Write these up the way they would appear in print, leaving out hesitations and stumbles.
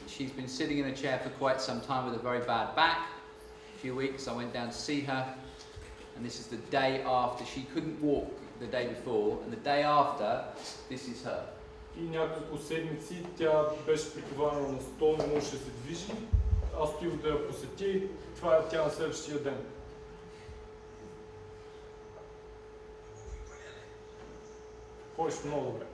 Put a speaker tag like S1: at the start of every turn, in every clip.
S1: She's been sitting in a chair for quite some time with a very bad back. A few weeks I went down to see her, and this is the day after. She couldn't walk the day before, and the day after, this is her.
S2: И няколко седмици тя беше прикована на стол, не можеше да се движи. Аз отидох да я посетя и това е тя на следващия ден. Ходиш много добре.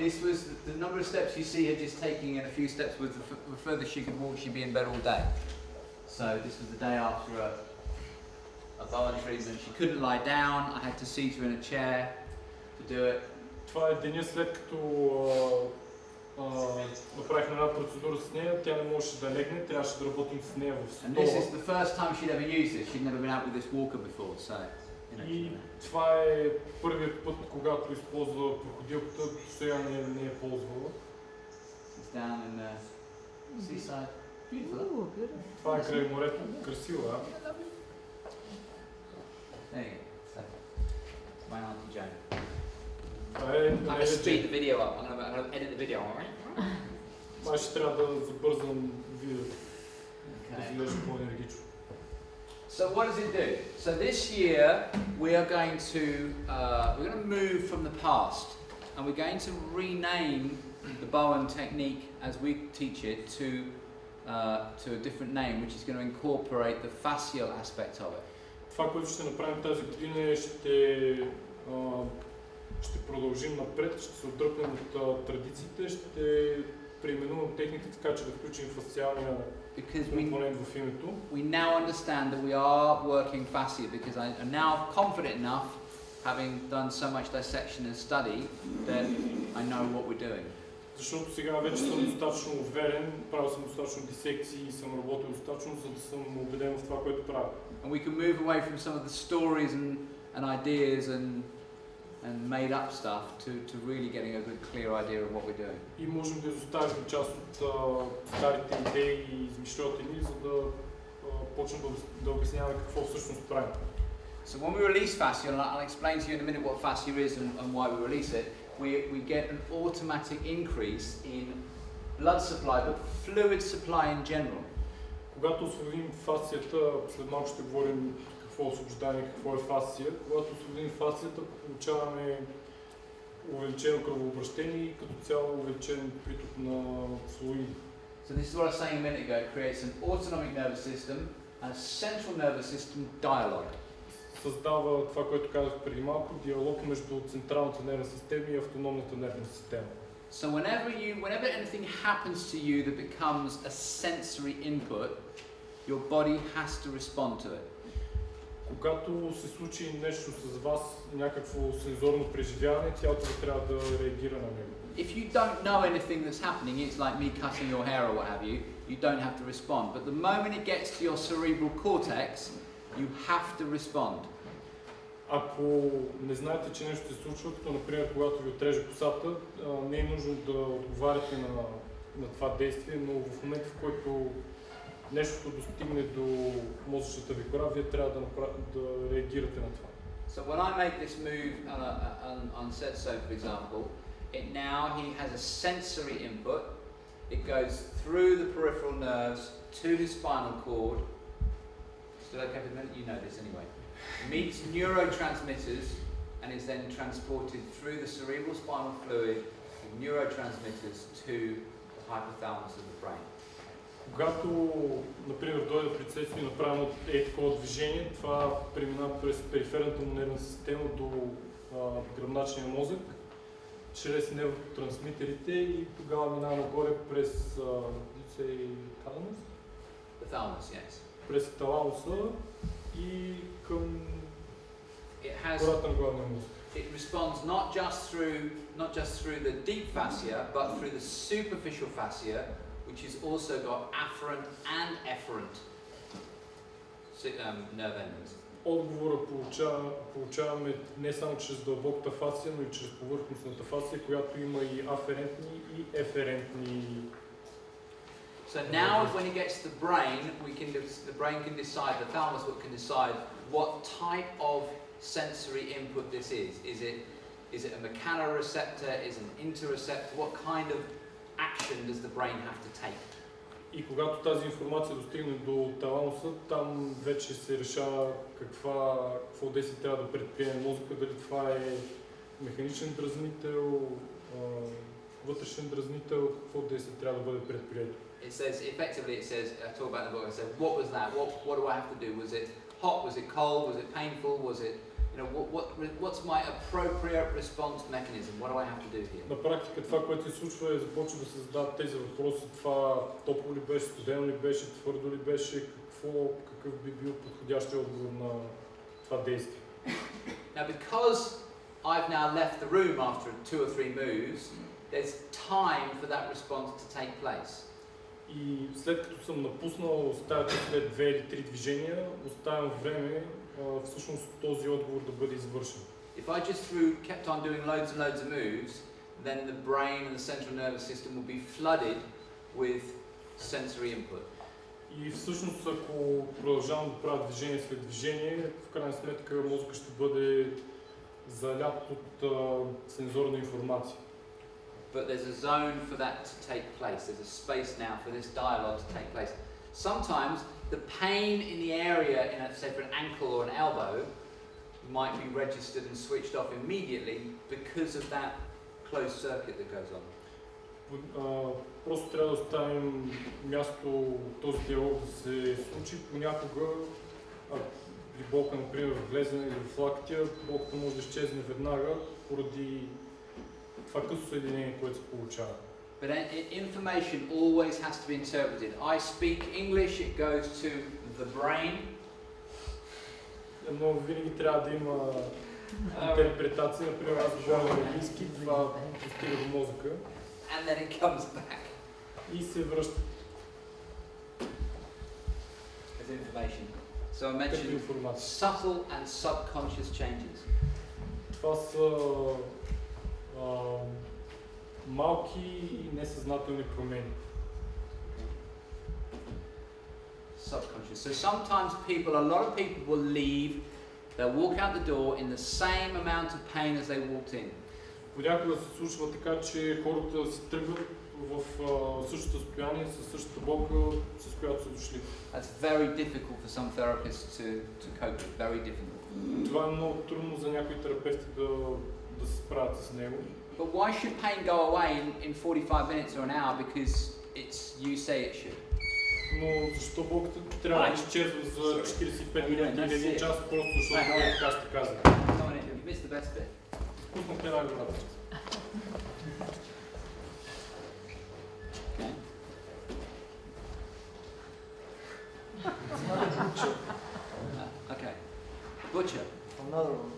S1: This was the number of steps you see her just taking, and a few steps with the further she could walk, she'd be in bed all day. So this was the day after a Bowen treatment. She couldn't lie down. I had to seat her in a chair to do it.
S2: Това е деня след като направихме една процедура с нея, тя не можеше да легне, трябваше да работим с нея в стола.
S1: And this is the first time she'd ever used this. She'd never been out with this walker before, so.
S2: И това е първият път, когато използва проходилката, сега не е ползвала.
S1: It's down in the seaside. Beautiful.
S2: Това е край морето, красиво, а?
S1: There you go. My Auntie Jane.
S2: I'm
S1: going to speed the video up. I'm going to edit the video, alright?
S2: Май ще трябва да забързам видеото. Да изглежда по-енергично.
S1: So what does it do? So this year we are going to move from the past, and we're going to rename the Bowen technique as we teach it to a different name, which is going to incorporate the fascial aspect of it.
S2: Това, което ще направим тази година е ще продължим напред, ще се отдръпнем от традициите, ще преименувам техниката така, че да включим фасциалния компонент в името.
S1: We now understand that we are working fascia because I am now confident enough, having done so much dissection and study, that I know what we're doing.
S2: Защото сега вече съм достатъчно уверен, правил съм достатъчно дисекции и съм работил достатъчно, за да съм убеден в това, което правя.
S1: And we can move away from some of the stories and ideas and made up stuff to really getting a good clear idea of what we're doing.
S2: И можем да изоставим част от старите идеи и измишльотини, за да почнем да обясняваме какво всъщност правим.
S1: So when we release fascia, and I'll explain to you in a minute what fascia is and why we release it, we get an automatic increase in blood supply, but fluid supply in general.
S2: Когато освободим фасцията, след малко ще говорим какво е освобождание, какво е фасция. Когато освободим фасцията, получаваме увеличено кръвообращение и като цяло увеличен приток на флуиди.
S1: So this is what I was saying a minute ago. It creates an autonomic nervous system and a central nervous system dialogue.
S2: Създава това, което казах преди малко, диалог между централната нервна система и автономната нервна система.
S1: So whenever anything happens to you that becomes a sensory input, your body has to respond to it.
S2: Когато се случи нещо с вас, някакво сензорно преживяване, тялото ви трябва да реагира на него.
S1: If you don't know anything that's happening, it's like me cutting your hair or what have you, you don't have to respond. But the moment it gets to your cerebral cortex, you have to respond.
S2: Ако не знаете, че нещо се случва, като например когато ви отреже косата, не е нужно да отговаряте на това действие, но в момента, в който нещото достигне до мозъчната ви кора, вие трябва да реагирате на това.
S1: So when I make this move on Setso, for example, he has a sensory input. It goes through the peripheral nerves to his spinal cord. Still okay for a minute? You know this anyway. Meets neurotransmitters and is then transported through the cerebral spinal fluid with neurotransmitters to the hypothalamus of the brain.
S2: Когато, например, дойде присъствие и направим такова движение, това преминава през периферната му нервна система до гръбначния мозък, чрез невротрансмитерите и тогава минава нагоре през таламус? През таламуса и към кората на главния мозък.
S1: It responds not just through the deep fascia, but through the superficial fascia, which has also got afferent and efferent nerve endings.
S2: Отговора получаваме не само чрез дълбоката фасция, но и чрез повърхностната фасция, която има и аферентни и еферентни.
S1: So now when it gets to the brain, the brain can decide, the thalamus can decide what type of sensory input this is. Is it a mechanoreceptor? Is it an interoceptor? What kind of action does the brain have to take?
S2: И когато тази информация достигне до таламуса, там вече се решава какво действие трябва да предприеме мозъка, дали това е механичен дразнител, вътрешен дразнител, какво действие трябва да бъде предприето.
S1: It says, effectively it says, I talk about in the book, I said, what was that? What do I have to do? Was it hot? Was it cold? Was it painful? Was it, you know, what's my appropriate response mechanism? What do I have to do here?
S2: На практика това, което се случва е започва да се задават тези въпроси. Това топло ли беше, студено ли беше, твърдо ли беше, какъв би бил подходящия отговор на това действие.
S1: Now because I've now left the room after 2 or 3 moves, there's time for that response to take place.
S2: И след като съм напуснал стаята след 2 или 3 движения, оставям време всъщност този отговор да бъде извършен.
S1: If I just kept on doing loads and loads of moves, then the brain and the central nervous system will be flooded with sensory input.
S2: И всъщност ако продължавам да правя движение след движение, в крайна сметка мозъкът ще бъде залят от сензорна информация.
S1: But there's a zone for that to take place. There's a space now for this dialogue to take place. Sometimes the pain in the area, say for an ankle or an elbow, might be registered and switched off immediately because of that closed circuit that goes on.
S2: Просто трябва да оставим място този диалог да се случи. Понякога, при болка, например, в глезена или в лактия, болката може да изчезне веднага поради това късо съединение, което се получава.
S1: But information always has to be interpreted. I speak English, it goes to the brain.
S2: Но винаги трябва да има интерпретация. Например, аз говоря на английски, това достига до мозъка.
S1: And then it comes back.
S2: И се връща.
S1: As information. So I mentioned subtle and subconscious changes.
S2: Това са малки и несъзнателни промени.
S1: Subconscious. So sometimes a lot of people will leave, they'll walk out the door in the same amount of pain as they walked in.
S2: Понякога се случва така, че хората се тръгват в същото състояние, със същата болка, с която са дошли.
S1: That's very difficult for some therapists to cope with. Very difficult.
S2: Това е много трудно за някои терапевти да се справят с него.
S1: But why should pain go away in 45 minutes or an hour because you say it should?
S2: Но защо болката трябва да изчезва за 45 минути или 1 час, просто защото така ще казва?
S1: You missed the best bit.
S2: Пуснахте най-добрата.
S1: Okay. Butcher.
S3: Another one.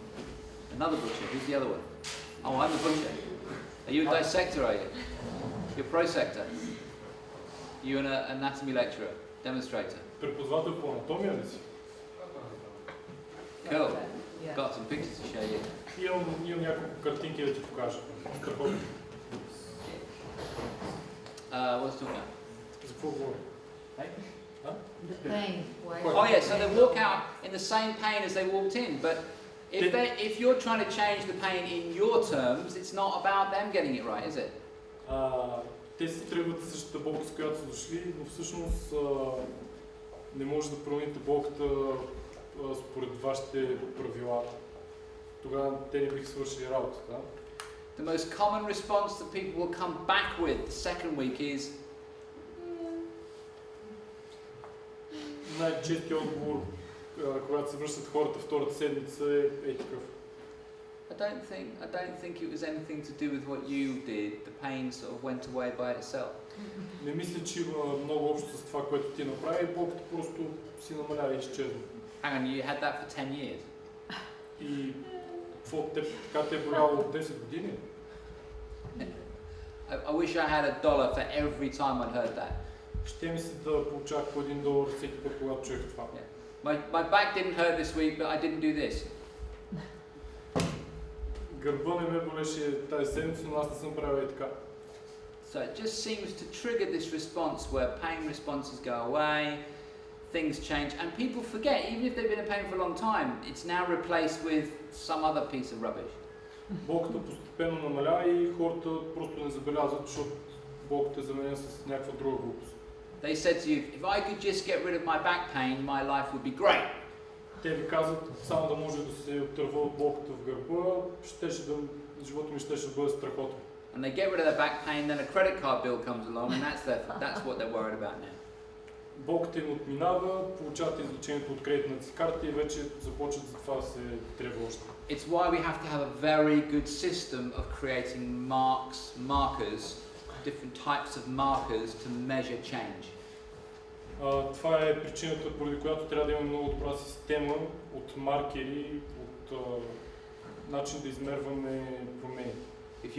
S1: Another butcher. Who's the other one? Oh, I'm the butcher. Are you a dissector, are you? You're a prosector. You're an anatomy lecturer, demonstrator.
S2: Преподавател по анатомия ли си?
S1: Cool. Got some pictures to show you.
S2: Имам няколко картинки да ти покажа.
S1: What's talking about?
S2: За какво говоря?
S4: The pain.
S1: Oh yeah, so they walk out in the same pain as they walked in, but if you're trying to change the pain in your terms, it's not about them getting it right, is it?
S2: Те се тръгват със същата болка, с която са дошли, но всъщност не може да промените болката според вашите правила. Тогава те не биха свършили работата.
S1: The most common response that people will come back with the second week is
S2: най-честият отговор, когато се връщат хората втората седмица е такъв.
S1: I don't think it was anything to do with what you did. The pain sort of went away by itself.
S2: Не мисля, че има много общо с това, което ти направи, болката просто си намалява и изчезва.
S1: Hang on, you had that for 10 years?
S2: И така те е боляло от 10 години?
S1: I wish I had $1 for every time I'd heard that.
S2: Ще ми се да получавах по $1 всеки път, когато чуех това.
S1: My back didn't hurt this week, but I didn't do this.
S2: Гърба не ме болеше тази седмица, но аз не съм правил и така.
S1: So it just seems to trigger this response where pain responses go away, things change, and people forget, even if they've been in pain for a long time, it's now replaced with some other piece of rubbish.
S2: болката постепенно намалява и хората просто не забелязват, защото болката е заменена с някаква друга глупост.
S1: They said to you, if I could just get rid of my back pain, my life would be great.
S2: Те ви казват, само да може да се отърва от болката в гърба, живота ми щеше да бъде страхотен.
S1: And they get rid of their back pain, then a credit card bill comes along, and that's what they're worried about now.
S2: Болката им отминава, получават излечението от кредитната си карта и вече започват за това да се тревожат.
S1: It's why we have to have a very good system of creating markers, different types of markers to measure change.
S2: Това е причината, поради която трябва да имаме много добра система от маркери, от начин да измерваме промени.
S1: If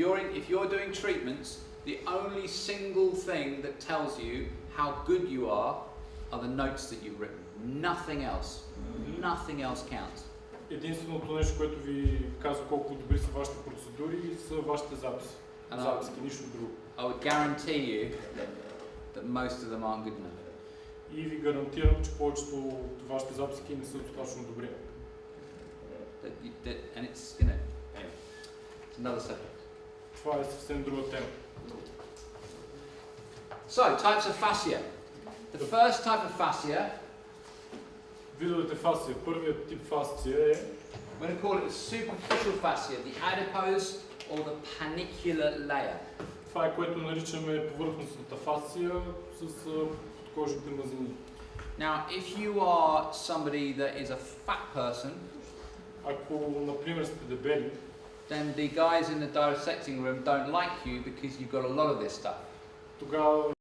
S1: you're doing treatments, the only single thing that tells you how good you are the notes that you've written. Nothing else. Nothing else counts.
S2: Единственото нещо, което ви казва колко добри са вашите процедури, са вашите записи. Записки, нищо друго.
S1: I would guarantee you that most of them aren't good enough.
S2: И ви гарантирам, че повечето от вашите записки не са достатъчно добри.
S1: And it's, you know, anyway, it's another subject.
S2: Това е съвсем друга тема.
S1: So, types of fascia. The first type of fascia,
S2: видовете фасция. Първият тип фасция е,
S1: we're going to call it the superficial fascia, the adipose or the pannicular layer.
S2: това е, което наричаме повърхностната фасция с подкожните мазнини.
S1: Now, if you are somebody that is a fat person,
S2: ако, например, сте дебели,
S1: then the guys in the dissecting room don't like you because you've got a lot of this stuff.
S2: тогава